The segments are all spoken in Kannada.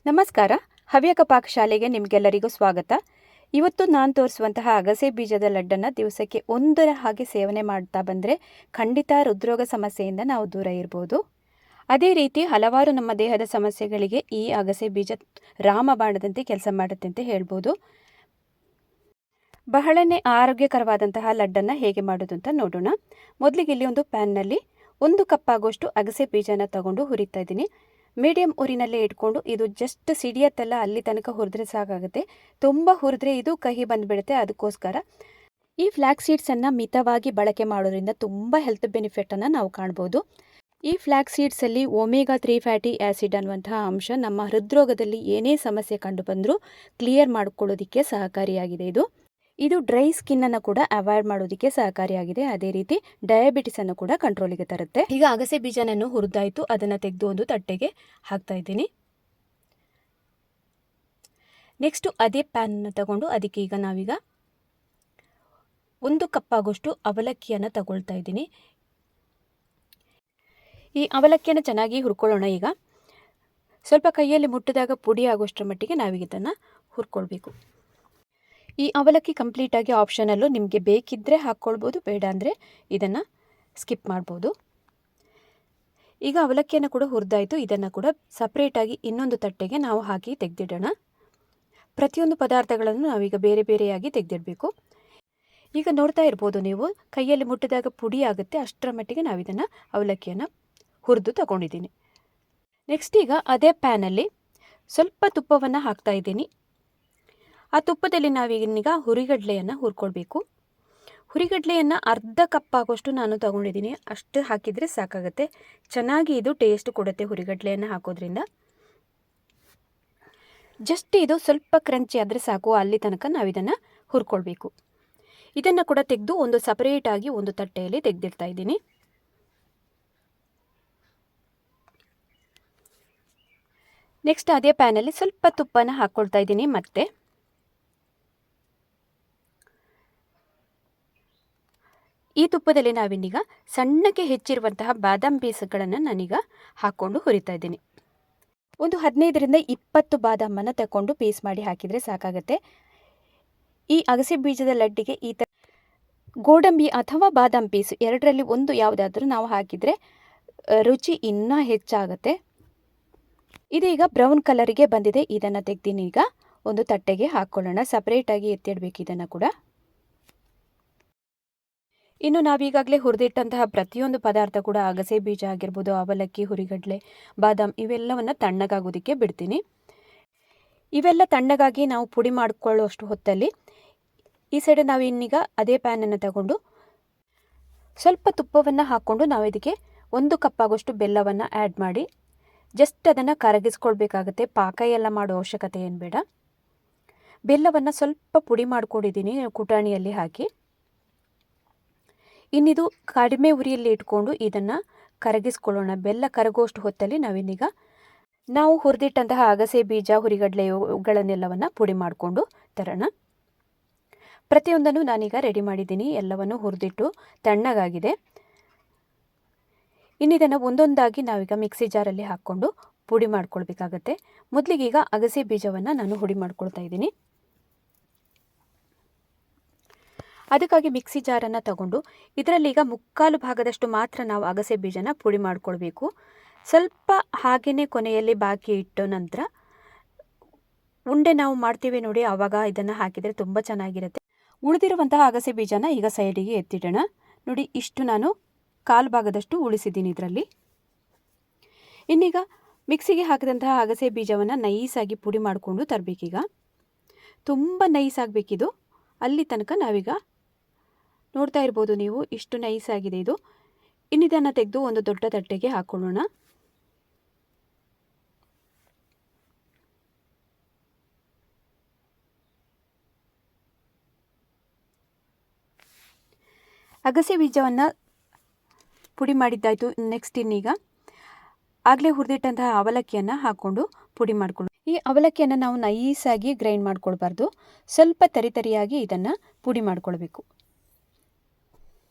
ನಮಸ್ಕಾರ. ಹವ್ಯಕ ಪಾಕಶಾಲೆಗೆ ನಿಮಗೆಲ್ಲರಿಗೂ ಸ್ವಾಗತ. ಇವತ್ತು ನಾನು ತೋರಿಸುವಂತಹ ಅಗಸೆ ಬೀಜದ ಲಡ್ಡನ್ನು ದಿವಸಕ್ಕೆ ಒಂದರ ಹಾಗೆ ಸೇವನೆ ಮಾಡ್ತಾ ಬಂದರೆ ಖಂಡಿತ ಹೃದ್ರೋಗ ಸಮಸ್ಯೆಯಿಂದ ನಾವು ದೂರ ಇರ್ಬೋದು. ಅದೇ ರೀತಿ ಹಲವಾರು ನಮ್ಮ ದೇಹದ ಸಮಸ್ಯೆಗಳಿಗೆ ಈ ಅಗಸೆ ಬೀಜ ರಾಮಬಾಣದಂತೆ ಕೆಲಸ ಮಾಡುತ್ತೆ ಅಂತ ಹೇಳ್ಬೋದು. ಬಹಳನೇ ಆರೋಗ್ಯಕರವಾದಂತಹ ಲಡ್ಡನ್ನು ಹೇಗೆ ಮಾಡೋದು ಅಂತ ನೋಡೋಣ. ಮೊದಲಿಗೆ ಇಲ್ಲಿ ಒಂದು ಪ್ಯಾನ್ನಲ್ಲಿ 1 ಕಪ್ ಆಗುವಷ್ಟು ಅಗಸೆ ಬೀಜನ ತಗೊಂಡು ಹುರಿತಾ ಇದ್ದೀನಿ. ಮೀಡಿಯಂ ಉರಿನಲ್ಲೇ ಇಟ್ಕೊಂಡು ಇದು ಜಸ್ಟ್ ಸಿಡಿಯತ್ತಲ್ಲ ಅಲ್ಲಿ ತನಕ ಹುರಿದ್ರೆ ಸಾಕಾಗುತ್ತೆ. ತುಂಬ ಹುರಿದ್ರೆ ಇದು ಕಹಿ ಬಂದುಬಿಡುತ್ತೆ. ಅದಕ್ಕೋಸ್ಕರ ಈ ಫ್ಲ್ಯಾಕ್ಸ್ ಸೀಡ್ಸನ್ನು ಮಿತವಾಗಿ ಬಳಕೆ ಮಾಡೋದ್ರಿಂದ ತುಂಬ ಹೆಲ್ತ್ ಬೆನಿಫಿಟನ್ನು ನಾವು ಕಾಣ್ಬೋದು. ಈ ಫ್ಲ್ಯಾಕ್ಸ್ ಸೀಡ್ಸಲ್ಲಿ ಒಮೆಗಾ 3 ಫ್ಯಾಟಿ ಆ್ಯಸಿಡ್ ಅನ್ನುವಂತಹ ಅಂಶ ನಮ್ಮ ಹೃದ್ರೋಗದಲ್ಲಿ ಏನೇ ಸಮಸ್ಯೆ ಕಂಡು ಬಂದರೂ ಕ್ಲಿಯರ್ ಮಾಡ್ಕೊಳ್ಳೋದಕ್ಕೆ ಸಹಕಾರಿಯಾಗಿದೆ. ಇದು ಡ್ರೈ ಸ್ಕಿನ್ನನ್ನು ಕೂಡ ಅವಾಯ್ಡ್ ಮಾಡೋದಕ್ಕೆ ಸಹಕಾರಿಯಾಗಿದೆ. ಅದೇ ರೀತಿ ಡಯಾಬಿಟಿಸನ್ನು ಕೂಡ ಕಂಟ್ರೋಲಿಗೆ ತರುತ್ತೆ. ಈಗ ಅಗಸೆ ಬೀಜನನ್ನು ಹುರಿದಾಯಿತು, ಅದನ್ನು ತೆಗೆದು ಒಂದು ತಟ್ಟೆಗೆ ಹಾಕ್ತಾ ಇದ್ದೀನಿ. ನೆಕ್ಸ್ಟು ಅದೇ ಪ್ಯಾನನ್ನು ತಗೊಂಡು ಅದಕ್ಕೆ ಈಗ ನಾವೀಗ 1 ಕಪ್ ಆಗೋಷ್ಟು ಅವಲಕ್ಕಿಯನ್ನು ತಗೊಳ್ತಾ ಇದ್ದೀನಿ. ಈ ಅವಲಕ್ಕಿಯನ್ನು ಚೆನ್ನಾಗಿ ಹುರ್ಕೊಳ್ಳೋಣ. ಈಗ ಸ್ವಲ್ಪ ಕೈಯಲ್ಲಿ ಮುಟ್ಟಿದಾಗ ಪುಡಿ ಆಗೋಷ್ಟರ ಮಟ್ಟಿಗೆ ನಾವೀಗ ಇದನ್ನು ಹುರ್ಕೊಳ್ಬೇಕು. ಈ ಅವಲಕ್ಕಿ ಕಂಪ್ಲೀಟಾಗಿ ಆಪ್ಷನಲ್ಲು, ನಿಮಗೆ ಬೇಕಿದ್ದರೆ ಹಾಕ್ಕೊಳ್ಬೋದು, ಬೇಡ ಅಂದರೆ ಇದನ್ನು ಸ್ಕಿಪ್ ಮಾಡ್ಬೋದು. ಈಗ ಅವಲಕ್ಕಿಯನ್ನು ಕೂಡ ಹುರಿದಾಯಿತು. ಇದನ್ನು ಕೂಡ ಸಪ್ರೇಟಾಗಿ ಇನ್ನೊಂದು ತಟ್ಟೆಗೆ ನಾವು ಹಾಕಿ ತೆಗೆದಿಡೋಣ. ಪ್ರತಿಯೊಂದು ಪದಾರ್ಥಗಳನ್ನು ನಾವೀಗ ಬೇರೆ ಬೇರೆಯಾಗಿ ತೆಗೆದಿಡಬೇಕು. ಈಗ ನೋಡ್ತಾ ಇರ್ಬೋದು ನೀವು, ಕೈಯಲ್ಲಿ ಮುಟ್ಟಿದಾಗ ಪುಡಿ ಆಗುತ್ತೆ, ಅಷ್ಟರ ಮಟ್ಟಿಗೆ ನಾವಿದನ್ನು ಅವಲಕ್ಕಿಯನ್ನು ಹುರಿದು ತಗೊಂಡಿದ್ದೀನಿ. ನೆಕ್ಸ್ಟ್ ಈಗ ಅದೇ ಪ್ಯಾನಲ್ಲಿ ಸ್ವಲ್ಪ ತುಪ್ಪವನ್ನು ಹಾಕ್ತಾ ಇದ್ದೀನಿ. ಆ ತುಪ್ಪದಲ್ಲಿ ನಾವೀಗ ಹುರಿಗಡಲೆಯನ್ನು ಹುರ್ಕೊಳ್ಬೇಕು. ಹುರಿಗಡಲೆಯನ್ನು ಅರ್ಧ ಕಪ್ ಆಗೋಷ್ಟು ನಾನು ತಗೊಂಡಿದ್ದೀನಿ. ಅಷ್ಟು ಹಾಕಿದರೆ ಸಾಕಾಗುತ್ತೆ. ಚೆನ್ನಾಗಿ ಇದು ಟೇಸ್ಟ್ ಕೊಡುತ್ತೆ ಹುರಿಗಡಲೆಯನ್ನು ಹಾಕೋದ್ರಿಂದ. ಜಸ್ಟ್ ಇದು ಸ್ವಲ್ಪ ಕ್ರಂಚಿ ಆದರೆ ಸಾಕು, ಅಲ್ಲಿ ತನಕ ನಾವಿದನ್ನು ಹುರ್ಕೊಳ್ಬೇಕು. ಇದನ್ನು ಕೂಡ ತೆಗೆದು ಒಂದು ಸಪರೇಟಾಗಿ ಒಂದು ತಟ್ಟೆಯಲ್ಲಿ ತೆಗೆದಿಡ್ತಾ ಇದ್ದೀನಿ. ನೆಕ್ಸ್ಟ್ ಅದೇ ಪ್ಯಾನಲ್ಲಿ ಸ್ವಲ್ಪ ತುಪ್ಪನ ಹಾಕ್ಕೊಳ್ತಾ ಇದ್ದೀನಿ. ಮತ್ತೆ ಈ ತುಪ್ಪದಲ್ಲಿ ನಾವಿನ್ನೀಗ ಸಣ್ಣಕ್ಕೆ ಹೆಚ್ಚಿರುವಂತಹ ಬಾದಾಮ್ ಪೀಸ್ಗಳನ್ನು ನಾನೀಗ ಹಾಕ್ಕೊಂಡು ಹುರಿತಾ ಇದ್ದೀನಿ. ಒಂದು 15ರಿಂದ 20 ಬಾದಾಮನ್ನು ತಗೊಂಡು ಪೀಸ್ ಮಾಡಿ ಹಾಕಿದರೆ ಸಾಕಾಗುತ್ತೆ. ಈ ಅಗಸೆ ಬೀಜದ ಲಡ್ಡಿಗೆ ಈ ಥರ ಗೋಡಂಬಿ ಅಥವಾ ಬಾದಾಮ್ ಪೀಸ್ ಎರಡರಲ್ಲಿ ಒಂದು ಯಾವುದಾದ್ರೂ ನಾವು ಹಾಕಿದರೆ ರುಚಿ ಇನ್ನೂ ಹೆಚ್ಚಾಗುತ್ತೆ. ಇದೀಗ ಬ್ರೌನ್ ಕಲರಿಗೆ ಬಂದಿದೆ. ಇದನ್ನು ತೆಗ್ದೀನಿ. ಈಗ ಒಂದು ತಟ್ಟೆಗೆ ಹಾಕ್ಕೊಳ್ಳೋಣ. ಸಪ್ರೇಟಾಗಿ ಎತ್ತಿಡಬೇಕು ಇದನ್ನು ಕೂಡ. ಇನ್ನು ನಾವೀಗಾಗಲೇ ಹುರಿದಿಟ್ಟಂತಹ ಪ್ರತಿಯೊಂದು ಪದಾರ್ಥ ಕೂಡ ಅಗಸೆ ಬೀಜ ಆಗಿರ್ಬೋದು, ಅವಲಕ್ಕಿ, ಹುರಿಗಡಲೆ, ಬಾದಾಮ್ ಇವೆಲ್ಲವನ್ನು ತಣ್ಣಗಾಗೋದಕ್ಕೆ ಬಿಡ್ತೀನಿ. ಇವೆಲ್ಲ ತಣ್ಣಗಾಗಿ ನಾವು ಪುಡಿ ಮಾಡಿಕೊಳ್ಳುವಷ್ಟು ಹೊತ್ತಲ್ಲಿ ಈ ಸೈಡ್ ನಾವು ಇನ್ನೀಗ ಅದೇ ಪ್ಯಾನನ್ನು ತಗೊಂಡು ಸ್ವಲ್ಪ ತುಪ್ಪವನ್ನು ಹಾಕ್ಕೊಂಡು ನಾವು ಇದಕ್ಕೆ 1 ಕಪ್ ಆಗೋಷ್ಟು ಬೆಲ್ಲವನ್ನು ಆ್ಯಡ್ ಮಾಡಿ ಜಸ್ಟ್ ಅದನ್ನು ಕರಗಿಸ್ಕೊಳ್ಬೇಕಾಗತ್ತೆ. ಪಾಕ ಎಲ್ಲ ಮಾಡೋ ಅವಶ್ಯಕತೆ ಏನು ಬೇಡ. ಬೆಲ್ಲವನ್ನು ಸ್ವಲ್ಪ ಪುಡಿ ಮಾಡ್ಕೊಂಡಿದ್ದೀನಿ ಕುಟಾಣಿಯಲ್ಲಿ ಹಾಕಿ. ಇನ್ನಿದು ಕಡಿಮೆ ಉರಿಯಲ್ಲಿ ಇಟ್ಕೊಂಡು ಇದನ್ನು ಕರಗಿಸ್ಕೊಳ್ಳೋಣ. ಬೆಲ್ಲ ಕರಗುವಷ್ಟು ಹೊತ್ತಲ್ಲಿ ನಾವಿನ್ನೀಗ ನಾವು ಹುರಿದಿಟ್ಟಂತಹ ಅಗಸೆ ಬೀಜ, ಹುರಿಗಡಲೆ ಇವುಗಳನ್ನೆಲ್ಲವನ್ನು ಪುಡಿ ಮಾಡಿಕೊಂಡು ತರೋಣ. ಪ್ರತಿಯೊಂದನ್ನು ನಾನೀಗ ರೆಡಿ ಮಾಡಿದ್ದೀನಿ. ಎಲ್ಲವನ್ನು ಹುರಿದಿಟ್ಟು ತಣ್ಣಗಾಗಿದೆ. ಇನ್ನಿದನ್ನು ಒಂದೊಂದಾಗಿ ನಾವೀಗ ಮಿಕ್ಸಿ ಜಾರಲ್ಲಿ ಹಾಕ್ಕೊಂಡು ಪುಡಿ ಮಾಡ್ಕೊಳ್ಬೇಕಾಗತ್ತೆ. ಮೊದಲಿಗೀಗ ಅಗಸೆ ಬೀಜವನ್ನು ನಾನು ಹುಡಿ ಮಾಡ್ಕೊಳ್ತಾ ಇದ್ದೀನಿ. ಅದಕ್ಕಾಗಿ ಮಿಕ್ಸಿ ಜಾರನ್ನು ತಗೊಂಡು ಇದರಲ್ಲೀಗ 3/4 ಭಾಗದಷ್ಟು ಮಾತ್ರ ನಾವು ಅಗಸೆ ಬೀಜನ ಪುಡಿ ಮಾಡ್ಕೊಳ್ಬೇಕು. ಸ್ವಲ್ಪ ಹಾಗೆಯೇ ಕೊನೆಯಲ್ಲಿ ಬಾಕಿ ಇಟ್ಟು ನಂತರ ಉಂಡೆ ನಾವು ಮಾಡ್ತೀವಿ ನೋಡಿ, ಆವಾಗ ಇದನ್ನು ಹಾಕಿದರೆ ತುಂಬ ಚೆನ್ನಾಗಿರುತ್ತೆ. ಉಳಿದಿರುವಂತಹ ಅಗಸೆ ಬೀಜನ ಈಗ ಸೈಡಿಗೆ ಎತ್ತಿಡೋಣ. ನೋಡಿ, ಇಷ್ಟು ನಾನು 1/4 ಭಾಗದಷ್ಟು ಉಳಿಸಿದ್ದೀನಿ ಇದರಲ್ಲಿ. ಇನ್ನೀಗ ಮಿಕ್ಸಿಗೆ ಹಾಕಿದಂತಹ ಅಗಸೆ ಬೀಜವನ್ನು ನೈಸಾಗಿ ಪುಡಿ ಮಾಡಿಕೊಂಡು ತರಬೇಕೀಗ. ತುಂಬ ನೈಸ್ ಆಗಬೇಕಿದು. ಅಲ್ಲಿ ತನಕ ನಾವೀಗ ನೋಡ್ತಾ ಇರ್ಬೋದು ನೀವು, ಇಷ್ಟು ನೈಸ್ ಆಗಿದೆ ಇದು. ಇನ್ನಿದನ್ನು ತೆಗೆದು ಒಂದು ದೊಡ್ಡ ತಟ್ಟೆಗೆ ಹಾಕ್ಕೊಳ್ಳೋಣ. ಅಗಸೆ ಬೀಜವನ್ನು ಪುಡಿ ಮಾಡಿದ್ದಾಯಿತು. ನೆಕ್ಸ್ಟ್ ಇನ್ನೀಗ ಆಗಲೇ ಹುರಿದಿಟ್ಟಂತಹ ಅವಲಕ್ಕಿಯನ್ನು ಹಾಕ್ಕೊಂಡು ಪುಡಿ ಮಾಡಿಕೊಳ್ಳೋಣ. ಈ ಅವಲಕ್ಕಿಯನ್ನು ನಾವು ನೈಸಾಗಿ ಗ್ರೈಂಡ್ ಮಾಡ್ಕೊಳ್ಬಾರ್ದು, ಸ್ವಲ್ಪ ತರಿತರಿಯಾಗಿ ಇದನ್ನು ಪುಡಿ ಮಾಡ್ಕೊಳ್ಬೇಕು.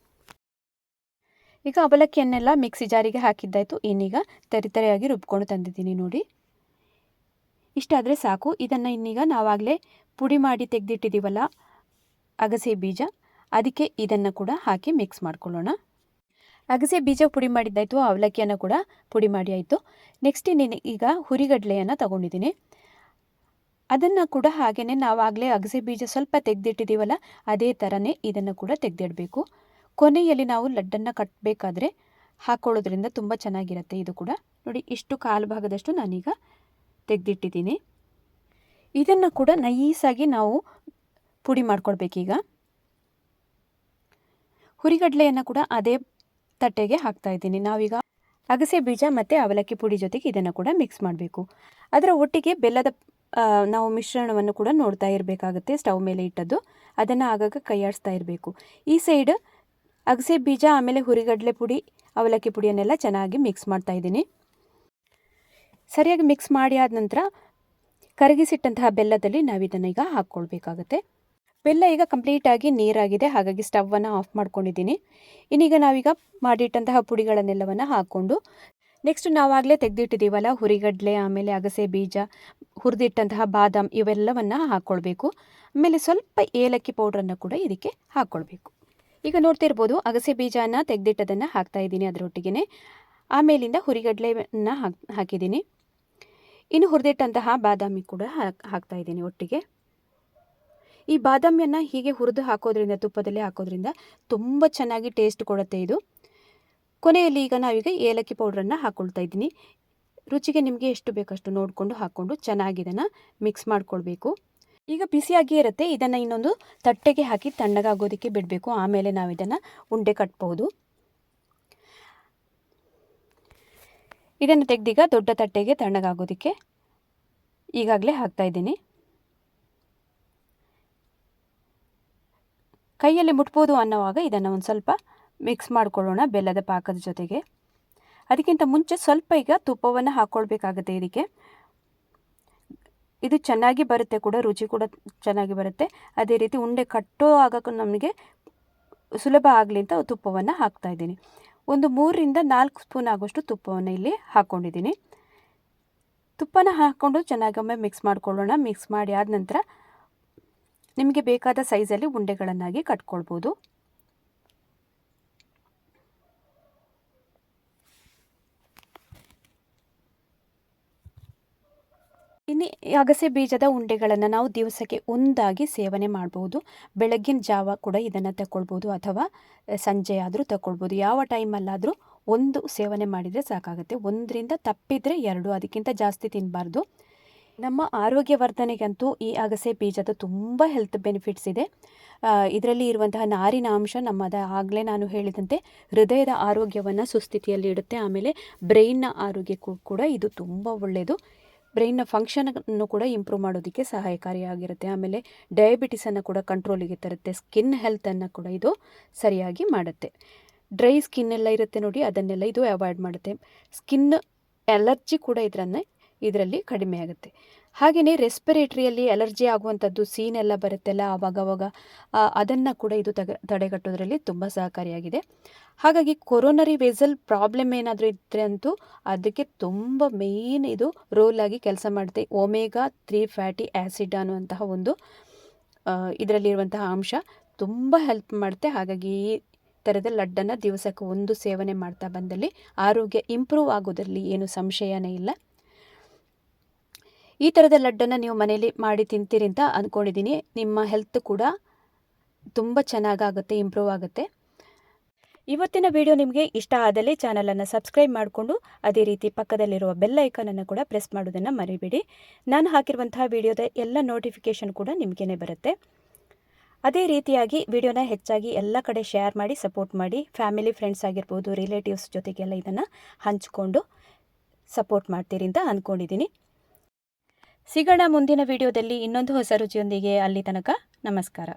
ಈಗ ಅವಲಕ್ಕಿಯನ್ನೆಲ್ಲ ಮಿಕ್ಸಿ ಜಾರಿಗೆ ಹಾಕಿದ್ದಾಯಿತು. ಇನ್ನೀಗ ತರಿತರಿಯಾಗಿ ರುಬ್ಕೊಂಡು ತಂದಿದ್ದೀನಿ ನೋಡಿ. ಇಷ್ಟಾದರೆ ಸಾಕು. ಇದನ್ನು ಇನ್ನೀಗ ನಾವಾಗಲೇ ಪುಡಿ ಮಾಡಿ ತೆಗೆದಿಟ್ಟಿದ್ದೀವಲ್ಲ ಅಗಸೆ ಬೀಜ, ಅದಕ್ಕೆ ಇದನ್ನು ಕೂಡ ಹಾಕಿ ಮಿಕ್ಸ್ ಮಾಡ್ಕೊಳ್ಳೋಣ. ಅಗಸೆ ಬೀಜ ಪುಡಿ ಮಾಡಿದ್ದಾಯಿತು, ಅವಲಕ್ಕಿಯನ್ನು ಕೂಡ ಪುಡಿ ಮಾಡಿ ಆಯಿತು. ನೆಕ್ಸ್ಟ್ ಈಗ ಹುರಿಗಡಲೆಯನ್ನು ತಗೊಂಡಿದ್ದೀನಿ. ಅದನ್ನು ಕೂಡ ಹಾಗೆಯೇ ನಾವಾಗಲೇ ಅಗಸೆ ಬೀಜ ಸ್ವಲ್ಪ ತೆಗೆದಿಟ್ಟಿದ್ದೀವಲ್ಲ ಅದೇ ಥರನೇ ಇದನ್ನು ಕೂಡ ತೆಗೆದಿಡಬೇಕು. ಕೊನೆಯಲ್ಲಿ ನಾವು ಲಡ್ಡನ್ನು ಕಟ್ಟಬೇಕಾದ್ರೆ ಹಾಕ್ಕೊಳ್ಳೋದ್ರಿಂದ ತುಂಬ ಚೆನ್ನಾಗಿರುತ್ತೆ. ಇದು ಕೂಡ ನೋಡಿ, ಇಷ್ಟು ಕಾಲು ಭಾಗದಷ್ಟು ನಾನೀಗ ತೆಗೆದಿಟ್ಟಿದ್ದೀನಿ. ಇದನ್ನು ಕೂಡ ನೈಸಾಗಿ ನಾವು ಪುಡಿ ಮಾಡ್ಕೊಳ್ಬೇಕೀಗ. ಹುರಿಗಡಲೆಯನ್ನು ಕೂಡ ಅದೇ ತಟ್ಟೆಗೆ ಹಾಕ್ತಾಯಿದ್ದೀನಿ. ನಾವೀಗ ಅಗಸೆ ಬೀಜ ಮತ್ತು ಅವಲಕ್ಕಿ ಪುಡಿ ಜೊತೆಗೆ ಇದನ್ನು ಕೂಡ ಮಿಕ್ಸ್ ಮಾಡಬೇಕು. ಅದರ ಒಟ್ಟಿಗೆ ಬೆಲ್ಲದ ನಾವು ಮಿಶ್ರಣವನ್ನು ಕೂಡ ನೋಡ್ತಾ ಇರಬೇಕಾಗುತ್ತೆ. ಸ್ಟವ್ ಮೇಲೆ ಇಟ್ಟದ್ದು ಅದನ್ನು ಆಗಾಗ ಕೈಯಾಡಿಸ್ತಾ ಇರಬೇಕು. ಈ ಸೈಡ್ ಅಗಸೆ ಬೀಜ ಆಮೇಲೆ ಹುರಿಗಡಲೆ ಪುಡಿ ಅವಲಕ್ಕಿ ಪುಡಿಯನ್ನೆಲ್ಲ ಚೆನ್ನಾಗಿ ಮಿಕ್ಸ್ ಮಾಡ್ತಾ ಇದ್ದೀನಿ. ಸರಿಯಾಗಿ ಮಿಕ್ಸ್ ಮಾಡಿ ಆದ ನಂತರ ಕರಗಿಸಿಟ್ಟಂತಹ ಬೆಲ್ಲದಲ್ಲಿ ನಾವಿದನ್ನು ಈಗ ಹಾಕ್ಕೊಳ್ಬೇಕಾಗತ್ತೆ. ಬೆಲ್ಲ ಈಗ ಕಂಪ್ಲೀಟಾಗಿ ನೀರಾಗಿದೆ, ಹಾಗಾಗಿ ಸ್ಟವನ್ನು ಆಫ್ ಮಾಡ್ಕೊಂಡಿದ್ದೀನಿ. ಇನ್ನೀಗ ನಾವೀಗ ಮಾಡಿಟ್ಟಂತಹ ಪುಡಿಗಳನ್ನೆಲ್ಲವನ್ನು ಹಾಕ್ಕೊಂಡು ನೆಕ್ಸ್ಟ್ ನಾವಾಗಲೇ ತೆಗೆದಿಟ್ಟಿದ್ದೀವಲ್ಲ ಹುರಿಗಡಲೆ ಆಮೇಲೆ ಅಗಸೆ ಬೀಜ, ಹುರಿದಿಟ್ಟಂತಹ ಬಾದಾಮ್ ಇವೆಲ್ಲವನ್ನು ಹಾಕ್ಕೊಳ್ಬೇಕು. ಆಮೇಲೆ ಸ್ವಲ್ಪ ಏಲಕ್ಕಿ ಪೌಡ್ರನ್ನು ಕೂಡ ಇದಕ್ಕೆ ಹಾಕ್ಕೊಳ್ಬೇಕು. ಈಗ ನೋಡ್ತಿರ್ಬೋದು ಅಗಸೆ ಬೀಜನ ತೆಗೆದಿಟ್ಟದನ್ನು ಹಾಕ್ತಾಯಿದ್ದೀನಿ ಅದರೊಟ್ಟಿಗೆ. ಆಮೇಲಿಂದ ಹುರಿಗಡಲೆಯನ್ನು ಹಾಕಿದ್ದೀನಿ. ಇನ್ನು ಹುರಿದಿಟ್ಟಂತಹ ಬಾದಾಮಿ ಕೂಡ ಹಾಕ್ತಾಯಿದ್ದೀನಿ ಒಟ್ಟಿಗೆ. ಈ ಬಾದಾಮಿಯನ್ನು ಹೀಗೆ ಹುರಿದು ಹಾಕೋದ್ರಿಂದ, ತುಪ್ಪದಲ್ಲಿ ಹಾಕೋದ್ರಿಂದ ತುಂಬ ಚೆನ್ನಾಗಿ ಟೇಸ್ಟ್ ಕೊಡುತ್ತೆ ಇದು. ಕೊನೆಯಲ್ಲಿ ಈಗ ನಾವೀಗ ಏಲಕ್ಕಿ ಪೌಡ್ರನ್ನು ಹಾಕ್ಕೊಳ್ತಾ ಇದ್ದೀನಿ. ರುಚಿಗೆ ನಿಮಗೆ ಎಷ್ಟು ಬೇಕಷ್ಟು ನೋಡಿಕೊಂಡು ಹಾಕ್ಕೊಂಡು ಚೆನ್ನಾಗಿ ಇದನ್ನು ಮಿಕ್ಸ್ ಮಾಡ್ಕೊಳ್ಬೇಕು. ಈಗ ಬಿಸಿಯಾಗಿ ಇರುತ್ತೆ. ಇದನ್ನು ಇನ್ನೊಂದು ತಟ್ಟೆಗೆ ಹಾಕಿ ತಣ್ಣಗಾಗೋದಕ್ಕೆ ಬಿಡಬೇಕು. ಆಮೇಲೆ ನಾವು ಇದನ್ನು ಉಂಡೆ ಕಟ್ಬೋದು. ಇದನ್ನು ತೆಗೆದೀಗ ದೊಡ್ಡ ತಟ್ಟೆಗೆ ತಣ್ಣಗಾಗೋದಕ್ಕೆ ಈಗಾಗಲೇ ಹಾಕ್ತಾಯಿದ್ದೀನಿ. ಕೈಯಲ್ಲಿ ಮುಟ್ಬೋದು ಅನ್ನೋವಾಗ ಇದನ್ನು ಒಂದು ಸ್ವಲ್ಪ ಮಿಕ್ಸ್ ಮಾಡ್ಕೊಳ್ಳೋಣ ಬೆಲ್ಲದ ಪಾಕದ ಜೊತೆಗೆ. ಅದಕ್ಕಿಂತ ಮುಂಚೆ ಸ್ವಲ್ಪ ಈಗ ತುಪ್ಪವನ್ನು ಹಾಕ್ಕೊಳ್ಬೇಕಾಗುತ್ತೆ ಇದಕ್ಕೆ. ಇದು ಚೆನ್ನಾಗಿ ಬರುತ್ತೆ ಕೂಡ, ರುಚಿ ಕೂಡ ಚೆನ್ನಾಗಿ ಬರುತ್ತೆ. ಅದೇ ರೀತಿ ಉಂಡೆ ಕಟ್ಟೋ ಆಗೋಕ್ಕೂ ನಮಗೆ ಸುಲಭ ಆಗಲಿ ಅಂತ ತುಪ್ಪವನ್ನು ಹಾಕ್ತಾಯಿದ್ದೀನಿ. ಒಂದು 3ರಿಂದ 4 ಸ್ಪೂನ್ ಆಗೋಷ್ಟು ತುಪ್ಪವನ್ನು ಇಲ್ಲಿ ಹಾಕ್ಕೊಂಡಿದ್ದೀನಿ. ತುಪ್ಪನ ಹಾಕ್ಕೊಂಡು ಚೆನ್ನಾಗಿ ಒಮ್ಮೆ ಮಿಕ್ಸ್ ಮಾಡ್ಕೊಳ್ಳೋಣ. ಮಿಕ್ಸ್ ಮಾಡಿ ಆದ ನಂತರ ನಿಮಗೆ ಬೇಕಾದ ಸೈಜಲ್ಲಿ ಉಂಡೆಗಳನ್ನಾಗಿ ಕಟ್ಕೊಳ್ಬೋದು. ಇನ್ನು ಅಗಸೆ ಬೀಜದ ಉಂಡೆಗಳನ್ನು ನಾವು ದಿವಸಕ್ಕೆ ಒಂದಾಗಿ ಸೇವನೆ ಮಾಡ್ಬೋದು. ಬೆಳಗ್ಗಿನ ಜಾವ ಕೂಡ ಇದನ್ನು ತಗೊಳ್ಬೋದು ಅಥವಾ ಸಂಜೆ ಆದರೂ ತಗೊಳ್ಬೋದು. ಯಾವ ಟೈಮಲ್ಲಾದರೂ ಒಂದು ಸೇವನೆ ಮಾಡಿದರೆ ಸಾಕಾಗುತ್ತೆ. 1ರಿಂದ ತಪ್ಪಿದರೆ 2, ಅದಕ್ಕಿಂತ ಜಾಸ್ತಿ ತಿನ್ನಬಾರ್ದು. ನಮ್ಮ ಆರೋಗ್ಯ ವರ್ಧನೆಗಂತೂ ಈ ಅಗಸೆ ಬೀಜದ ತುಂಬ ಹೆಲ್ತ್ ಬೆನಿಫಿಟ್ಸ್ ಇದೆ. ಇದರಲ್ಲಿ ಇರುವಂತಹ ನಾರಿನ ಅಂಶ ಆಗಲೇ ನಾನು ಹೇಳಿದಂತೆ ಹೃದಯದ ಆರೋಗ್ಯವನ್ನು ಸುಸ್ಥಿತಿಯಲ್ಲಿ ಇಡುತ್ತೆ. ಆಮೇಲೆ ಬ್ರೈನ್ನ ಆರೋಗ್ಯಕ್ಕೂ ಕೂಡ ಇದು ತುಂಬ ಒಳ್ಳೆಯದು. ಬ್ರೈನ್ನ ಫಂಕ್ಷನನ್ನು ಕೂಡ ಇಂಪ್ರೂವ್ ಮಾಡೋದಕ್ಕೆ ಸಹಾಯಕಾರಿಯಾಗಿರುತ್ತೆ. ಆಮೇಲೆ ಡಯಾಬಿಟಿಸನ್ನು ಕೂಡ ಕಂಟ್ರೋಲಿಗೆ ತರುತ್ತೆ. ಸ್ಕಿನ್ ಹೆಲ್ತನ್ನು ಕೂಡ ಇದು ಸರಿಯಾಗಿ ಮಾಡುತ್ತೆ. ಡ್ರೈ ಸ್ಕಿನ್ ಎಲ್ಲ ಇರುತ್ತೆ ನೋಡಿ, ಅದನ್ನೆಲ್ಲ ಇದು ಅವಾಯ್ಡ್ ಮಾಡುತ್ತೆ. ಸ್ಕಿನ್ ಅಲರ್ಜಿ ಕೂಡ ಇದರಲ್ಲಿ ಕಡಿಮೆ ಆಗುತ್ತೆ. ಹಾಗೆಯೇ ರೆಸ್ಪಿರೇಟ್ರಿಯಲ್ಲಿ ಅಲರ್ಜಿ ಆಗುವಂಥದ್ದು ಸೀನೆಲ್ಲ ಬರುತ್ತೆಲ್ಲ ಆವಾಗವಾಗ, ಅದನ್ನು ಕೂಡ ಇದು ತಡೆಗಟ್ಟೋದ್ರಲ್ಲಿ ತುಂಬ ಸಹಕಾರಿಯಾಗಿದೆ. ಹಾಗಾಗಿ ಕೊರೋನರಿ ವೆಸಲ್ ಪ್ರಾಬ್ಲಮ್ ಏನಾದರೂ ಇದ್ದರೆ ಅಂತೂ ಅದಕ್ಕೆ ತುಂಬ ಮೇಯ್ನ್ ಇದು ರೋಲಾಗಿ ಕೆಲಸ ಮಾಡುತ್ತೆ. ಒಮೆಗಾ 3 ಫ್ಯಾಟಿ ಆ್ಯಸಿಡ್ ಅನ್ನುವಂತಹ ಒಂದು ಇದರಲ್ಲಿರುವಂತಹ ಅಂಶ ತುಂಬ ಹೆಲ್ಪ್ ಮಾಡುತ್ತೆ. ಹಾಗಾಗಿ ಈ ಥರದ ಲಡ್ಡನ್ನು ದಿವಸಕ್ಕೆ ಒಂದು ಸೇವನೆ ಮಾಡ್ತಾ ಬಂದಲ್ಲಿ ಆರೋಗ್ಯ ಇಂಪ್ರೂವ್ ಆಗೋದ್ರಲ್ಲಿ ಏನು ಸಂಶಯನೇ ಇಲ್ಲ. ಈ ಥರದ ಲಡ್ಡನ್ನು ನೀವು ಮನೇಲಿ ಮಾಡಿ ತಿಂತೀರಿ ಅಂತ ಅಂದ್ಕೊಂಡಿದ್ದೀನಿ. ನಿಮ್ಮ ಹೆಲ್ತ್ ಕೂಡ ತುಂಬ ಚೆನ್ನಾಗಾಗುತ್ತೆ, ಇಂಪ್ರೂವ್ ಆಗುತ್ತೆ. ಇವತ್ತಿನ ವಿಡಿಯೋ ನಿಮಗೆ ಇಷ್ಟ ಆದಲ್ಲಿ ಚಾನಲನ್ನು ಸಬ್ಸ್ಕ್ರೈಬ್ ಮಾಡಿಕೊಂಡು ಅದೇ ರೀತಿ ಪಕ್ಕದಲ್ಲಿರುವ ಬೆಲ್ ಐಕಾನನ್ನು ಕೂಡ ಪ್ರೆಸ್ ಮಾಡೋದನ್ನು ಮರಿಬೇಡಿ. ನಾನು ಹಾಕಿರುವಂತಹ ವಿಡಿಯೋದ ಎಲ್ಲ ನೋಟಿಫಿಕೇಷನ್ ಕೂಡ ನಿಮಗೇ ಬರುತ್ತೆ. ಅದೇ ರೀತಿಯಾಗಿ ವಿಡಿಯೋನ ಹೆಚ್ಚಾಗಿ ಎಲ್ಲ ಕಡೆ ಶೇರ್ ಮಾಡಿ ಸಪೋರ್ಟ್ ಮಾಡಿ. ಫ್ಯಾಮಿಲಿ ಫ್ರೆಂಡ್ಸ್ ಆಗಿರ್ಬೋದು, ರಿಲೇಟಿವ್ಸ್ ಜೊತೆಗೆಲ್ಲ ಇದನ್ನು ಹಂಚಿಕೊಂಡು ಸಪೋರ್ಟ್ ಮಾಡ್ತೀರಿ ಅಂತ ಅಂದ್ಕೊಂಡಿದ್ದೀನಿ. ಸಿಗೋಣ ಮುಂದಿನ ವಿಡಿಯೋದಲ್ಲಿ ಇನ್ನೊಂದು ಹೊಸ ರುಚಿಯೊಂದಿಗೆ. ಅಲ್ಲಿ ತನಕ ನಮಸ್ಕಾರ.